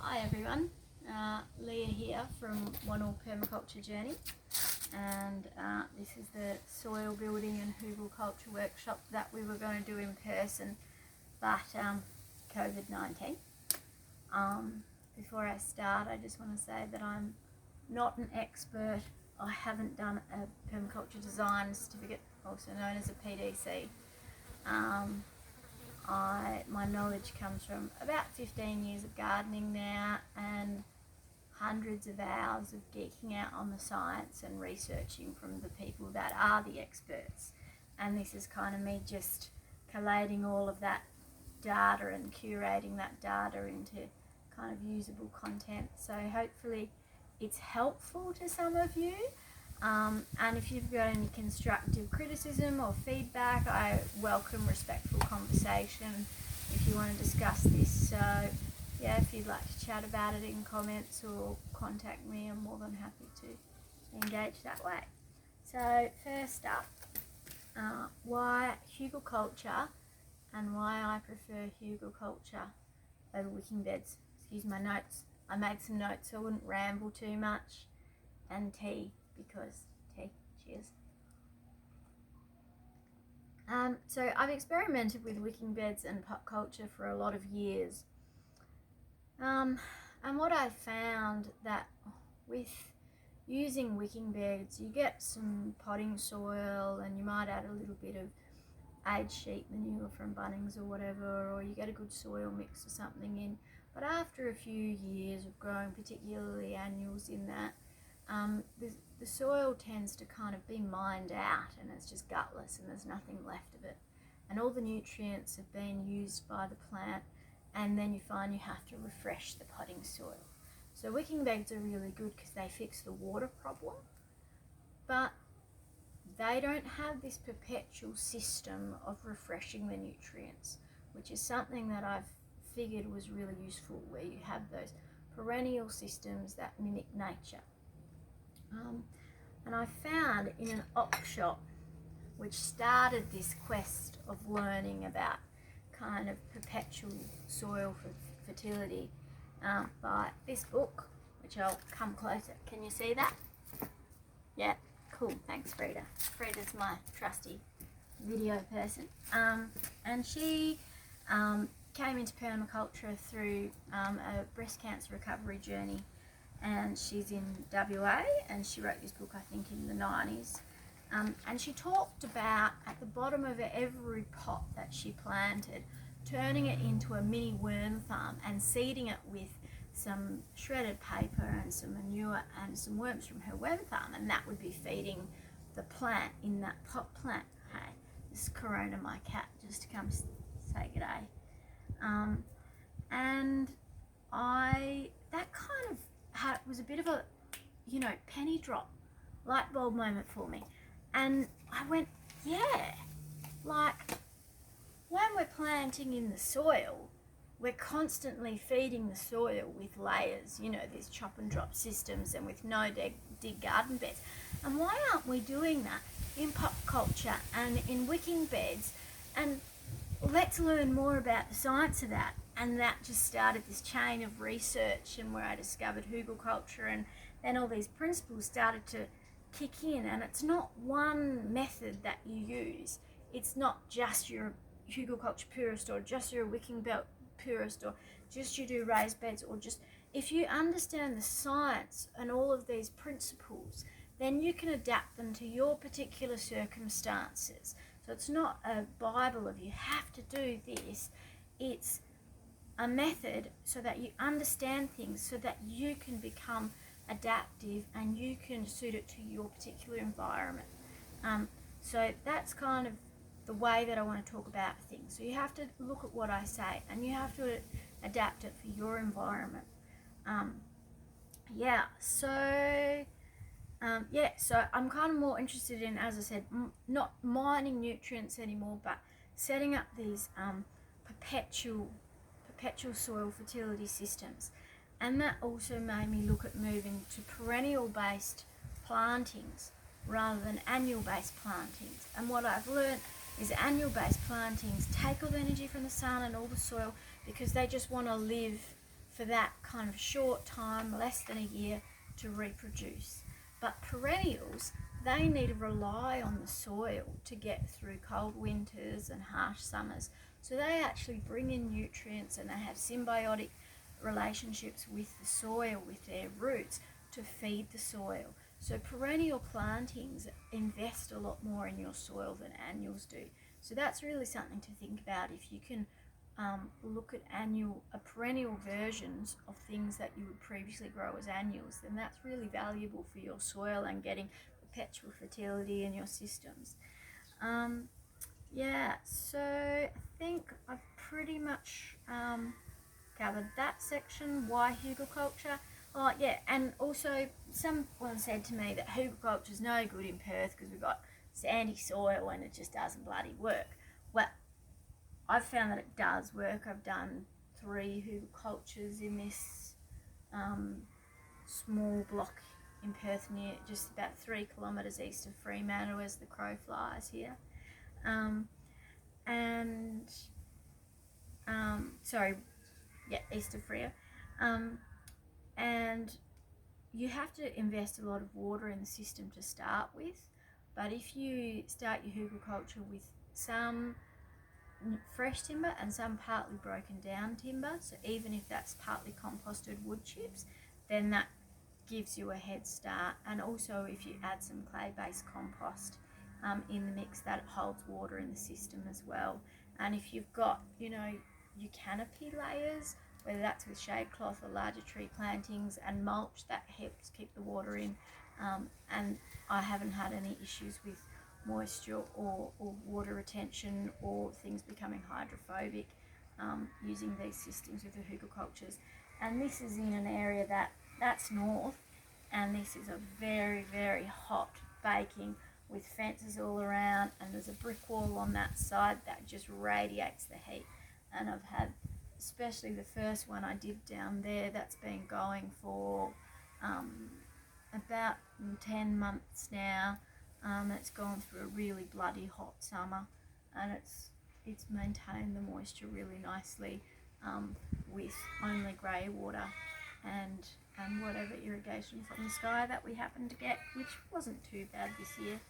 Hi everyone, Leah here from One All Permaculture Journey, and this is the soil building and Hugelkultur workshop that we were going to do in person, but COVID-19. Before I start, I just want to say that I'm not an expert. I haven't done a permaculture design certificate, also known as a PDC. My knowledge comes from about 15 years of gardening now and hundreds of hours of geeking out on the science and researching from the people that are the experts. And this is kind of me just collating all of that data and curating that data into kind of usable content. So hopefully it's helpful to some of you. And if you've got any constructive criticism or feedback, I welcome respectful conversation if you want to discuss this. So yeah, if you'd like to chat about it in comments or contact me, I'm more than happy to engage that way. So first up, why Hugelkultur and why I prefer Hugelkultur over wicking beds. Excuse my notes. I made some notes so I wouldn't ramble too much. And tea, because tea, cheers. So I've experimented with wicking beds and pot culture for a lot of years. And what I found that with using wicking beds, you get some potting soil and you might add a little bit of aged sheep manure from Bunnings or whatever, or you get a good soil mix or something in. But after a few years of growing, particularly annuals in that, the soil tends to kind of be mined out and it's just gutless and there's nothing left of it. And all the nutrients have been used by the plant, and then you find you have to refresh the potting soil. So wicking beds are really good because they fix the water problem, but they don't have this perpetual system of refreshing the nutrients, which is something that I've figured was really useful, where you have those perennial systems that mimic nature. And I found in an op shop, which started this quest of learning about kind of perpetual soil fertility, by this book, which I'll come closer. Can you see that? Yeah, cool. Thanks, Frida. Frida's my trusty video person. And she came into permaculture through a breast cancer recovery journey. And she's in WA, and she wrote this book, I think, in the 90s. And she talked about, at the bottom of every pot that she planted, turning it into a mini worm farm and seeding it with some shredded paper and some manure and some worms from her worm farm, and that would be feeding the plant in that pot plant. Hey, this is Corona, my cat, just to come say g'day. And that kind of was a bit of a, penny drop, light bulb moment for me. And I went, yeah, like when we're planting in the soil, we're constantly feeding the soil with layers, these chop and drop systems, and with no dig garden beds. And why aren't we doing that in pot culture and in wicking beds? And let's learn more about the science of that. And that just started this chain of research, and where I discovered Hugelkultur, and then all these principles started to kick in. And it's not one method that you use. It's not just your Hugelkultur purist, or just your wicking belt purist, or just you do raised beds, or just, if you understand the science and all of these principles, then you can adapt them to your particular circumstances. So it's not a Bible of you have to do this. It's a method so that you understand things, so that you can become adaptive and you can suit it to your particular environment. So that's kind of the way that I want to talk about things. So you have to look at what I say, and you have to adapt it for your environment. So I'm kind of more interested in, as I said, not mining nutrients anymore, but setting up these perpetual soil fertility systems. And that also made me look at moving to perennial based plantings rather than annual based plantings. And what I've learned is annual based plantings take all the energy from the sun and all the soil, because they just want to live for that kind of short time, less than a year, to reproduce. But perennials, they need to rely on the soil to get through cold winters and harsh summers. So they actually bring in nutrients, and they have symbiotic relationships with the soil, with their roots, to feed the soil. So perennial plantings invest a lot more in your soil than annuals do. So that's really something to think about. If you can look at perennial versions of things that you would previously grow as annuals, then that's really valuable for your soil and getting perpetual fertility in your systems. Yeah, so I think I've pretty much covered that section. Why Hugelkultur? Oh yeah, and also someone said to me that Hugelkultur is no good in Perth because we've got sandy soil and it just doesn't bloody work. Well, I've found that it does work. I've done 3 Hugelkulturs in this small block in Perth, near just about 3 kilometres east of Fremantle as the crow flies here. East of Freo. And you have to invest a lot of water in the system to start with, but if you start your Hugelkultur with some fresh timber and some partly broken down timber, so even if that's partly composted wood chips, then that gives you a head start. And also if you add some clay-based compost in the mix, that holds water in the system as well. And if you've got, your canopy layers, whether that's with shade cloth or larger tree plantings, and mulch, that helps keep the water in. And I haven't had any issues with moisture or water retention or things becoming hydrophobic using these systems with the Hugelkulturs. And this is in an area that's north, and this is a very, very hot baking with fences all around, and there's a brick wall on that side that just radiates the heat. And I've had, especially the first one I did down there, that's been going for about 10 months now. It's gone through a really bloody hot summer, and it's maintained the moisture really nicely with only grey water and whatever irrigation from the sky that we happened to get, which wasn't too bad this year.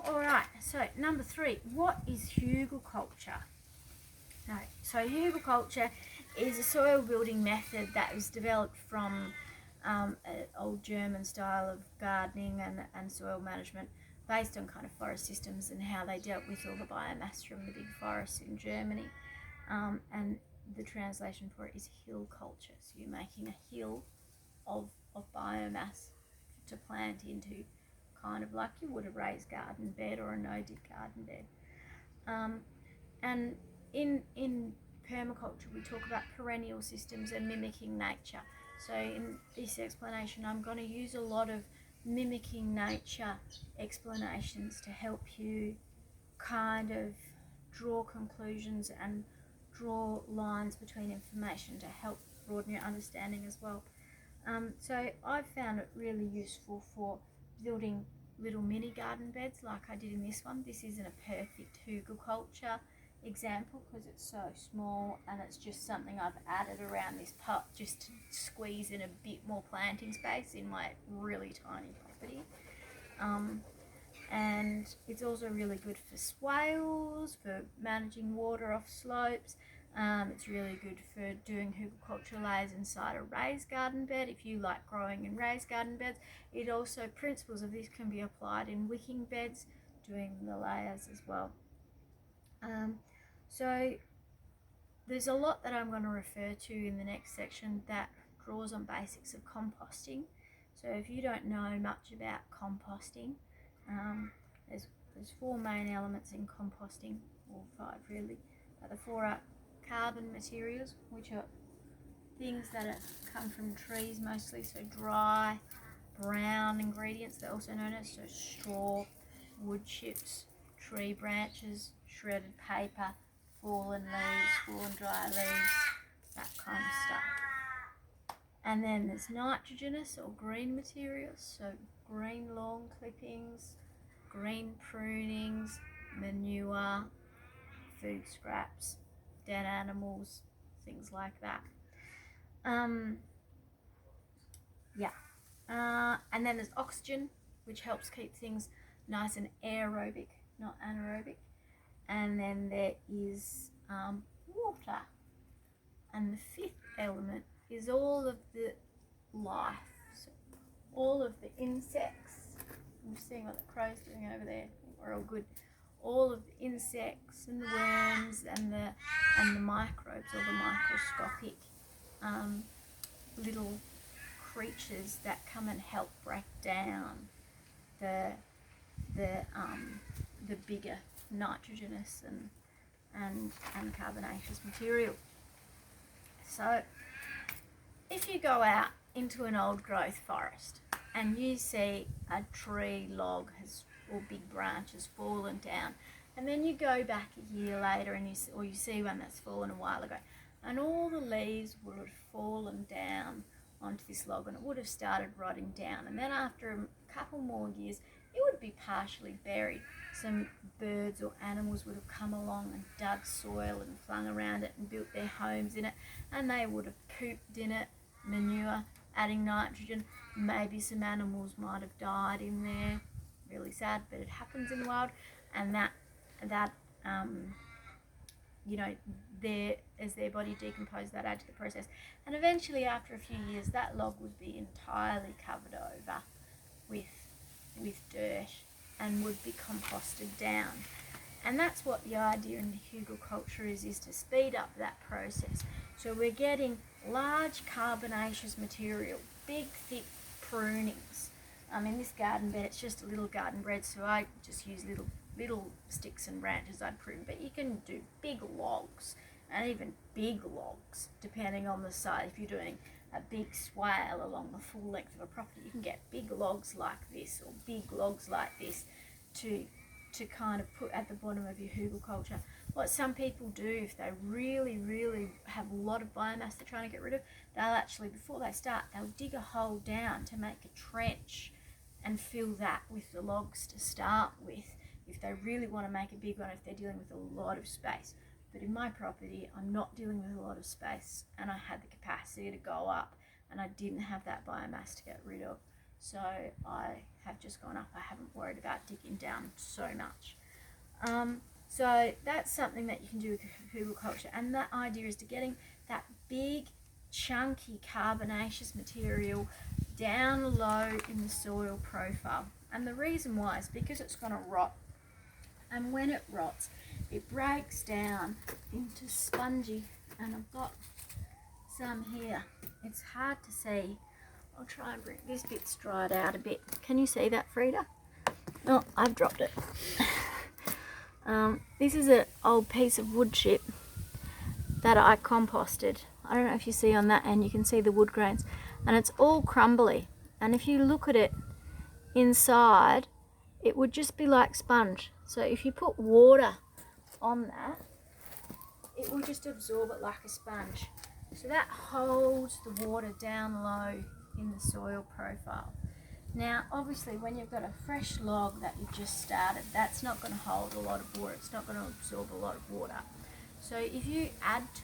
Alright, so number 3, what is Hugelkultur? Right, so Hugelkultur is a soil building method that was developed from an old German style of gardening and soil management, based on kind of forest systems and how they dealt with all the biomass from the big forests in Germany. And the translation for it is hill culture. So you're making a hill of biomass to plant into, kind of like you would a raised garden bed or a no-dig garden bed. And in permaculture we talk about perennial systems and mimicking nature. So in this explanation I'm going to use a lot of mimicking nature explanations to help you kind of draw conclusions and draw lines between information to help broaden your understanding as well. So I've found it really useful for building little mini garden beds like I did in this one. This isn't a perfect Hugelkultur example because it's so small, and it's just something I've added around this pot just to squeeze in a bit more planting space in my really tiny property. And it's also really good for swales, for managing water off slopes. It's really good for doing Hugelkultur layers inside a raised garden bed if you like growing in raised garden beds. It also, principles of this can be applied in wicking beds, doing the layers as well. So there's a lot that I'm going to refer to in the next section that draws on basics of composting. So if you don't know much about composting, there's 4 main elements in composting, or 5 really, but the 4 are carbon materials, which are things that come from trees mostly, so dry, brown ingredients. They're also known as straw, wood chips, tree branches, shredded paper, fallen leaves, fallen dry leaves, that kind of stuff. And then there's nitrogenous or green materials, so green lawn clippings, green prunings, manure, food scraps, dead animals, things like that. Yeah. And then there's oxygen, which helps keep things nice and aerobic, not anaerobic. And then there is water. And the fifth element is all of the life. So all of the insects. I'm just seeing what the crow's doing over there. We're all good. All of the insects and the worms and the microbes, or the microscopic little creatures that come and help break down the bigger nitrogenous and carbonaceous material. So if you go out into an old growth forest and you see a tree log or big branch has fallen down, and then you go back a year later and you see one that's fallen a while ago, and all the leaves would have fallen down onto this log and it would have started rotting down, and then after a couple more years it would be partially buried. Some birds or animals would have come along and dug soil and flung around it and built their homes in it, and they would have pooped in it, manure, adding nitrogen. Maybe some animals might have died in there. Really sad, but it happens in the wild. And that as their body decomposed, that add to the process. And eventually, after a few years, that log would be entirely covered over with dirt and would be composted down. And that's what the idea in the Hugelkultur is to speed up that process. So we're getting large carbonaceous material, big thick prunings. In this garden bed, it's just a little garden bed, so I just use little sticks and branches I'd prune. But you can do big logs, and even big logs, depending on the size. If you're doing a big swale along the full length of a property, you can get big logs like this or big logs like this to kind of put at the bottom of your Hugelkultur. What some people do, if they really, really have a lot of biomass they're trying to get rid of, they'll actually, before they start, they'll dig a hole down to make a trench and fill that with the logs to start with, if they really want to make a big one, if they're dealing with a lot of space. But in my property, I'm not dealing with a lot of space, and I had the capacity to go up, and I didn't have that biomass to get rid of. So I have just gone up. I haven't worried about digging down so much. So that's something that you can do with Hugelkultur, and that idea is to getting that big, chunky carbonaceous material down low in the soil profile. And the reason why is because it's going to rot, and when it rots, it breaks down into spongy, and I've got some here. It's hard to see. I'll try and bring this bit's dried out a bit. Can you see that, Frida? Oh, I've dropped it. This is an old piece of wood chip that I composted. I don't know if you see on that end, you can see the wood grains, and it's all crumbly. And if you look at it inside, it would just be like sponge. So if you put water on that, it will just absorb it like a sponge. So that holds the water down low in the soil profile. Now, obviously, when you've got a fresh log that you've just started, that's not going to hold a lot of water. It's not going to absorb a lot of water. So if you add